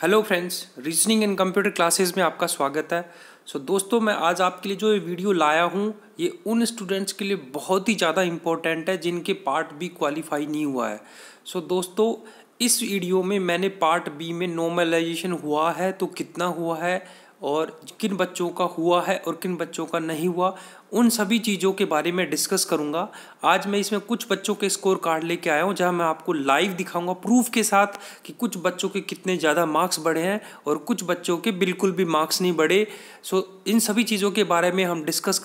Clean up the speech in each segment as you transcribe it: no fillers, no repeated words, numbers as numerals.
Hello friends, reasoning and computer classes में आपका स्वागत है। दोस्तों, मैं आज आपके लिए जो ये वीडियो लाया हूँ ये उन स्टूडेंट्स के लिए बहुत ही ज़्यादा इम्पोर्टेंट है जिनके पार्ट बी क्वालिफाई नहीं हुआ है। दोस्तों, इस वीडियो में मैंने पार्ट बी में नॉर्मलाइजेशन हुआ है तो कितना हुआ है और किन बच्चों का हुआ है और किन बच्चों का नहीं हुआ, उन सभी चीज़ों के बारे में डिस्कस करूंगा। आज मैं इसमें कुछ बच्चों के स्कोर कार्ड लेके आया हूं जहां मैं आपको लाइव दिखाऊंगा प्रूफ के साथ कि कुछ बच्चों के कितने ज़्यादा मार्क्स बढ़े हैं और कुछ बच्चों के बिल्कुल भी मार्क्स नहीं बढ़े। इन सभी चीज़ों के बारे में हम डिस्कस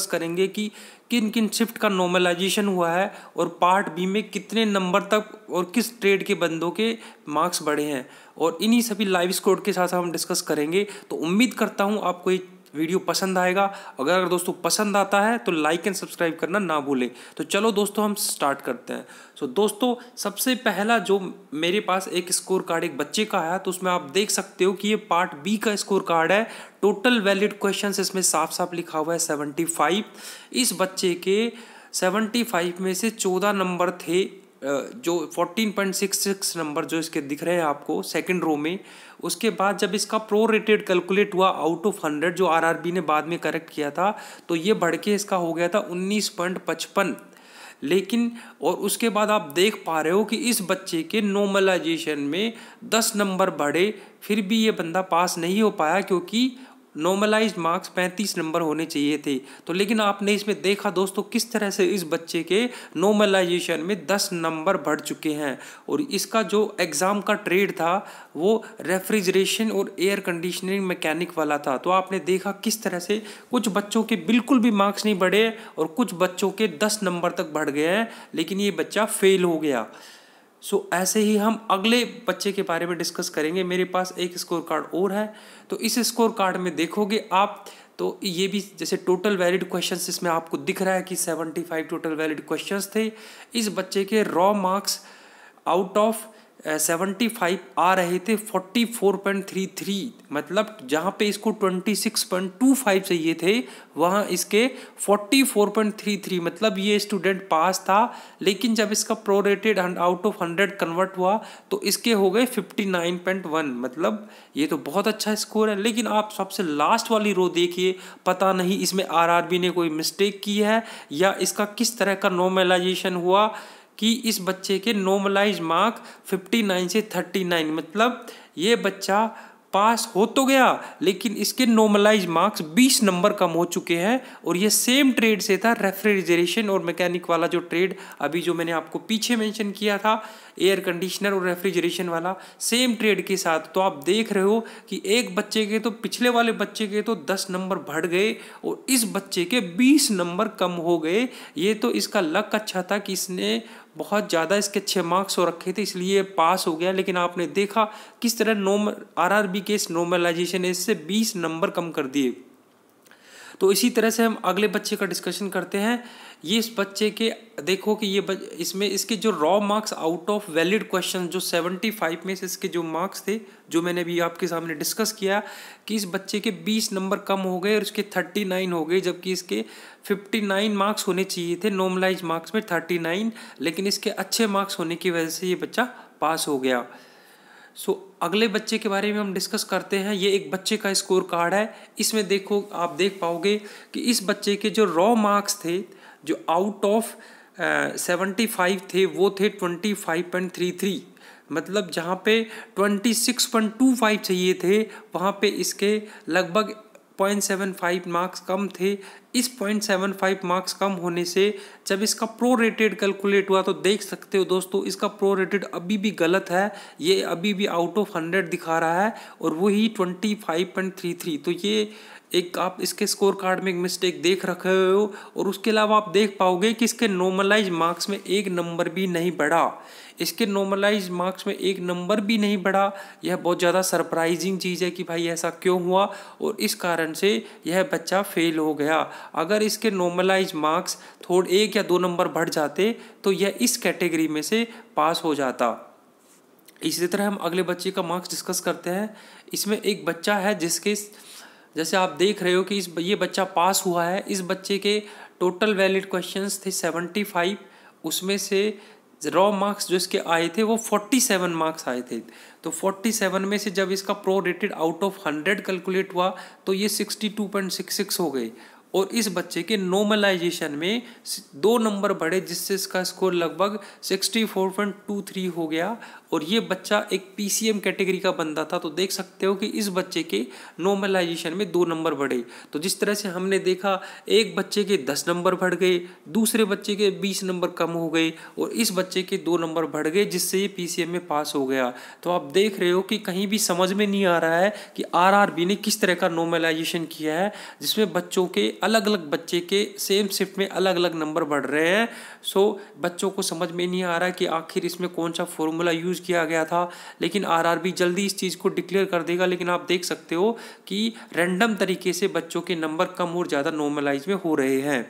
करेंगे कि किन किन शिफ्ट का नॉर्मलाइजेशन हुआ है और पार्ट बी में कितने नंबर तक और किस ट्रेड के बंदों के मार्क्स बढ़े हैं, और इन्हीं सभी लाइव स्कोर के साथ हम डिस्कस करेंगे। तो उम्मीद करता हूँ आपको ये वीडियो पसंद आएगा। अगर दोस्तों पसंद आता है तो लाइक एंड सब्सक्राइब करना ना भूलें। तो चलो दोस्तों, हम स्टार्ट करते हैं। दोस्तों, सबसे पहला जो मेरे पास एक स्कोर कार्ड एक बच्चे का है, तो उसमें आप देख सकते हो कि ये पार्ट बी का स्कोर कार्ड है। टोटल वैलिड क्वेश्चंस इसमें साफ साफ लिखा हुआ है 75। इस बच्चे के 75 में से 14 नंबर थे, जो 14.66 नंबर जो इसके दिख रहे हैं आपको सेकंड रो में। उसके बाद जब इसका प्रो रेटेड कैलकुलेट हुआ आउट ऑफ 100, जो आरआरबी ने बाद में करेक्ट किया था, तो ये बढ़ के इसका हो गया था 19.55। लेकिन और उसके बाद आप देख पा रहे हो कि इस बच्चे के नॉर्मलाइजेशन में 10 नंबर बढ़े, फिर भी ये बंदा पास नहीं हो पाया क्योंकि नॉर्मलाइज्ड मार्क्स 35 नंबर होने चाहिए थे। तो लेकिन आपने इसमें देखा दोस्तों किस तरह से इस बच्चे के नॉर्मलाइजेशन में 10 नंबर बढ़ चुके हैं। और इसका जो एग्ज़ाम का ट्रेड था वो रेफ्रिजरेशन और एयर कंडीशनिंग मैकेनिक वाला था। तो आपने देखा किस तरह से कुछ बच्चों के बिल्कुल भी मार्क्स नहीं बढ़े और कुछ बच्चों के 10 नंबर तक बढ़ गए हैं, लेकिन ये बच्चा फेल हो गया। ऐसे ही हम अगले बच्चे के बारे में डिस्कस करेंगे। मेरे पास एक स्कोर कार्ड और है, तो इस स्कोर कार्ड में देखोगे आप तो ये भी जैसे टोटल वैलिड क्वेश्चंस इसमें आपको दिख रहा है कि 75 टोटल वैलिड क्वेश्चंस थे। इस बच्चे के रॉ मार्क्स आउट ऑफ 75 आ रहे थे 44.33, मतलब जहाँ पे इसको 26.25 चाहिए थे वहाँ इसके 44.33, मतलब ये स्टूडेंट पास था। लेकिन जब इसका प्रोरेटेड आउट ऑफ 100 कन्वर्ट हुआ तो इसके हो गए 59.1, मतलब ये तो बहुत अच्छा स्कोर है। लेकिन आप सबसे लास्ट वाली रो देखिए, पता नहीं इसमें आरआरबी ने कोई मिस्टेक की है या इसका किस तरह का नॉर्मलाइजेशन हुआ कि इस बच्चे के नॉर्मलाइज मार्क 59 से 39, मतलब ये बच्चा पास हो तो गया लेकिन इसके नॉर्मलाइज मार्क्स 20 नंबर कम हो चुके हैं। और ये सेम ट्रेड से था, रेफ्रिजरेशन और मैकेनिक वाला जो ट्रेड अभी जो मैंने आपको पीछे मेंशन किया था, एयर कंडीशनर और रेफ्रिजरेशन वाला, सेम ट्रेड के साथ। तो आप देख रहे हो कि एक बच्चे के तो पिछले वाले बच्चे के तो 10 नंबर बढ़ गए और इस बच्चे के 20 नंबर कम हो गए। ये तो इसका लक अच्छा था कि इसने बहुत ज़्यादा इसके अच्छे मार्क्स हो रखे थे इसलिए पास हो गया। लेकिन आपने देखा किस तरह आरआरबी के इस नॉर्मलाइजेशन ने इससे 20 नंबर कम कर दिए। तो इसी तरह से हम अगले बच्चे का डिस्कशन करते हैं। ये इस बच्चे के देखो कि इसमें इसके जो raw marks out of valid question जो 75 में से इसके जो मार्क्स थे, जो मैंने भी आपके सामने डिस्कस किया कि इस बच्चे के 20 नंबर कम हो गए और इसके 39 हो गए, जबकि इसके 59 मार्क्स होने चाहिए थे नॉर्मलाइज मार्क्स में 39, लेकिन इसके अच्छे मार्क्स होने की वजह से ये बच्चा पास हो गया। अगले बच्चे के बारे में हम डिस्कस करते हैं। ये एक बच्चे का स्कोर कार्ड है। इसमें देखो आप देख पाओगे कि इस बच्चे के जो रॉ मार्क्स थे जो आउट ऑफ 75 थे वो थे 25.33, मतलब जहाँ पे 26.25 चाहिए थे वहाँ पे इसके लगभग 0.75 मार्क्स कम थे। इस 0.75 मार्क्स कम होने से जब इसका प्रो रेटेड कैलकुलेट हुआ तो देख सकते हो दोस्तों इसका प्रो रेटेड अभी भी गलत है, ये अभी भी आउट ऑफ 100 दिखा रहा है और वही 25.33। तो ये एक आप इसके स्कोर कार्ड में एक मिस्टेक देख रखे हो। और उसके अलावा आप देख पाओगे कि इसके नॉर्मलाइज मार्क्स में एक नंबर भी नहीं बढ़ा, इसके नॉर्मलाइज मार्क्स में एक नंबर भी नहीं बढ़ा। यह बहुत ज़्यादा सरप्राइजिंग चीज़ है कि भाई ऐसा क्यों हुआ और इस कारण से यह बच्चा फेल हो गया। अगर इसके नॉर्मलाइज मार्क्स थोड़े 1 या 2 नंबर बढ़ जाते तो यह इस कैटेगरी में से पास हो जाता। इसी तरह हम अगले बच्चे का मार्क्स डिस्कस करते हैं। इसमें एक बच्चा है जिसके जैसे आप देख रहे हो कि ये बच्चा पास हुआ है। इस बच्चे के टोटल वैलिड क्वेश्चंस थे 75, उसमें से रॉ मार्क्स जो इसके आए थे वो 47 मार्क्स आए थे। तो 47 में से जब इसका pro rated out of 100 calculate हुआ तो ये 62.66 हो गए। और इस बच्चे के नॉर्मलाइजेशन में 2 नंबर बढ़े, जिससे इसका स्कोर लगभग 64.23 हो गया। और ये बच्चा एक पीसीएम कैटेगरी का बंदा था। तो देख सकते हो कि इस बच्चे के नॉर्मलाइजेशन में 2 नंबर बढ़े। तो जिस तरह से हमने देखा, एक बच्चे के 10 नंबर बढ़ गए, दूसरे बच्चे के 20 नंबर कम हो गए, और इस बच्चे के 2 नंबर बढ़ गए, जिससे ये पीसीएम में पास हो गया। तो आप देख रहे हो कि कहीं भी समझ में नहीं आ रहा है कि आरआरबी ने किस तरह का नॉर्मलाइजेशन किया है, जिसमें बच्चों के अलग अलग बच्चे के सेम शिफ्ट में अलग अलग नंबर बढ़ रहे हैं। सो बच्चों को समझ में नहीं आ रहा है कि आखिर इसमें कौन सा फॉर्मूला यूज़ किया गया था। लेकिन आरआरबी जल्दी इस चीज़ को डिक्लेयर कर देगा। लेकिन आप देख सकते हो कि रैंडम तरीके से बच्चों के नंबर कम और ज़्यादा नॉर्मलाइज में हो रहे हैं।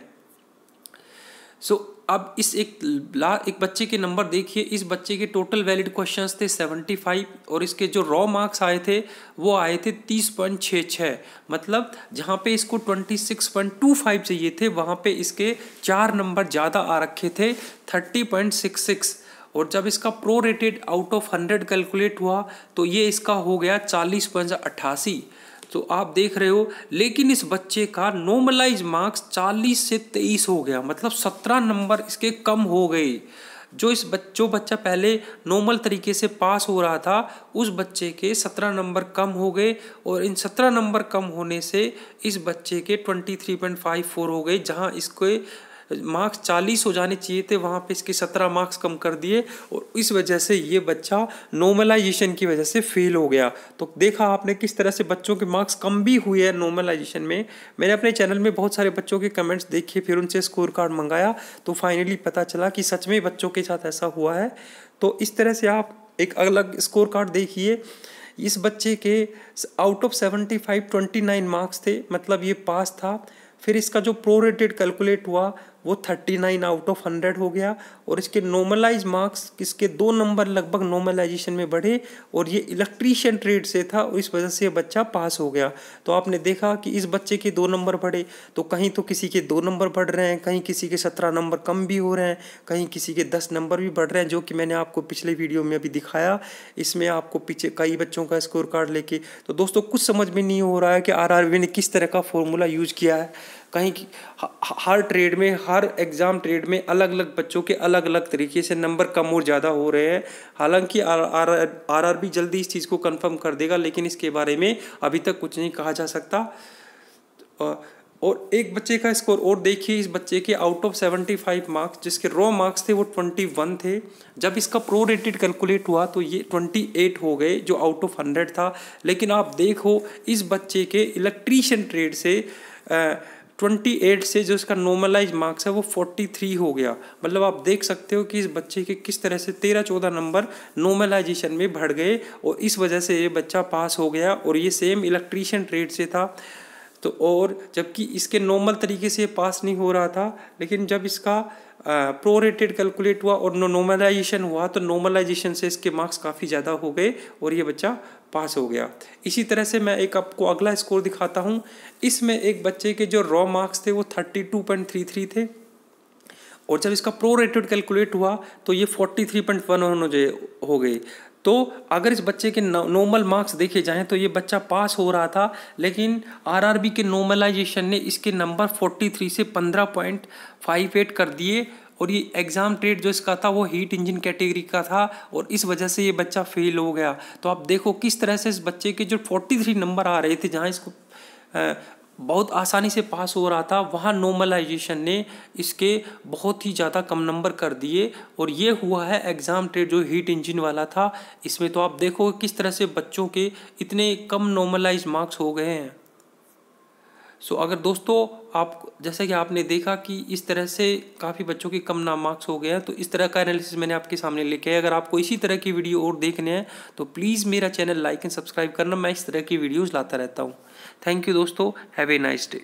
सो अब इस एक बच्चे के नंबर देखिए। इस बच्चे के टोटल वैलिड क्वेश्चंस थे 75 और इसके जो रॉ मार्क्स आए थे वो आए थे 30.66। मतलब जहाँ पे इसको 26.25 चाहिए थे, वहाँ पे इसके 4 नंबर ज़्यादा आ रखे थे, 30.66। और जब इसका pro rated out of 100 calculate हुआ तो ये इसका हो गया 40.88। तो आप देख रहे हो, लेकिन इस बच्चे का नॉर्मलाइज मार्क्स 40 से 23 हो गया। मतलब 17 नंबर इसके कम हो गए। जो बच्चा पहले नॉर्मल तरीके से पास हो रहा था, उस बच्चे के 17 नंबर कम हो गए। और इन 17 नंबर कम होने से इस बच्चे के 23.54 हो गए। जहां इसके मार्क्स 40 हो जाने चाहिए थे, वहाँ पे इसके 17 मार्क्स कम कर दिए। और इस वजह से ये बच्चा नॉर्मलाइजेशन की वजह से फेल हो गया। तो देखा आपने किस तरह से बच्चों के मार्क्स कम भी हुए हैं नॉर्मलाइजेशन में। मैंने अपने चैनल में बहुत सारे बच्चों के कमेंट्स देखे, फिर उनसे स्कोर कार्ड मंगाया, तो फाइनली पता चला कि सच में बच्चों के साथ ऐसा हुआ है। तो इस तरह से आप एक अलग स्कोर कार्ड देखिए। इस बच्चे के आउट ऑफ 75 29 मार्क्स थे, मतलब ये पास था। फिर इसका जो प्रो रेटेड कैलकुलेट हुआ वो 39 आउट ऑफ 100 हो गया। और इसके नॉर्मलाइज मार्क्स इसके 2 नंबर लगभग नॉर्मलाइजेशन में बढ़े, और ये इलेक्ट्रीशियन ट्रेड से था, और इस वजह से ये बच्चा पास हो गया। तो आपने देखा कि इस बच्चे के 2 नंबर बढ़े, तो कहीं तो किसी के 2 नंबर बढ़ रहे हैं, कहीं किसी के 17 नंबर कम भी हो रहे हैं, कहीं किसी के 10 नंबर भी बढ़ रहे हैं, जो कि मैंने आपको पिछले वीडियो में अभी दिखाया। इसमें आपको पीछे कई बच्चों का स्कोर कार्ड लेके। तो दोस्तों कुछ समझ में नहीं हो रहा है कि आरआरबी ने किस तरह का फॉर्मूला यूज़ किया है। कहीं हर ट्रेड में, हर एग्ज़ाम ट्रेड में अलग अलग बच्चों के अलग अलग तरीके से नंबर कम और ज़्यादा हो रहे हैं। हालांकि आरआरबी जल्दी इस चीज़ को कंफर्म कर देगा, लेकिन इसके बारे में अभी तक कुछ नहीं कहा जा सकता। और एक बच्चे का स्कोर और देखिए। इस बच्चे के आउट ऑफ 75 मार्क्स, जिसके रॉ मार्क्स थे वो 21 थे, जब इसका प्रो रेटेड कैलकुलेट हुआ तो ये 28 हो गए, जो आउट ऑफ 100 था। लेकिन आप देखो इस बच्चे के इलेक्ट्रीशियन ट्रेड से 28 से जो इसका नॉर्मलाइज मार्क्स है वो 43 हो गया। मतलब आप देख सकते हो कि इस बच्चे के किस तरह से 13-14 नंबर नॉर्मलाइजेशन में बढ़ गए, और इस वजह से ये बच्चा पास हो गया। और ये सेम इलेक्ट्रीशियन ट्रेड से था। तो और जबकि इसके नॉर्मल तरीके से पास नहीं हो रहा था, लेकिन जब इसका प्रो रेटेड कैलकुलेट हुआ और नॉर्मलाइजेशन हुआ तो नॉर्मलाइजेशन से इसके मार्क्स काफ़ी ज़्यादा हो गए और ये बच्चा पास हो गया। इसी तरह से मैं एक आपको अगला स्कोर दिखाता हूँ। इसमें एक बच्चे के जो रॉ मार्क्स थे वो 32.33 थे, और जब इसका प्रो रेटेड कैलकुलेट हुआ तो ये 43.1 हो गए। तो अगर इस बच्चे के नॉर्मल मार्क्स देखे जाएं तो ये बच्चा पास हो रहा था, लेकिन आरआरबी के नॉर्मलाइजेशन ने इसके नंबर 43 से 15.58 कर दिए। और ये एग्ज़ाम ट्रेड जो इसका था वो हीट इंजन कैटेगरी का था, और इस वजह से ये बच्चा फेल हो गया। तो आप देखो किस तरह से इस बच्चे के जो 43 नंबर आ रहे थे, जहाँ इसको बहुत आसानी से पास हो रहा था, वहाँ नॉर्मलाइजेशन ने इसके बहुत ही ज़्यादा कम नंबर कर दिए। और ये हुआ है एग्ज़ाम ट्रेड जो हीट इंजन वाला था, इसमें। तो आप देखो किस तरह से बच्चों के इतने कम नॉर्मलाइज मार्क्स हो गए हैं। सो अगर दोस्तों आप जैसा कि आपने देखा कि इस तरह से काफ़ी बच्चों के कम नाम मार्क्स हो गए हैं, तो इस तरह का एनालिसिस मैंने आपके सामने लेके आया। अगर आपको इसी तरह की वीडियो और देखने हैं तो प्लीज़ मेरा चैनल लाइक एंड सब्सक्राइब करना। मैं इस तरह की वीडियोज़ लाता रहता हूँ। थैंक यू दोस्तों, हैव ए नाइस डे।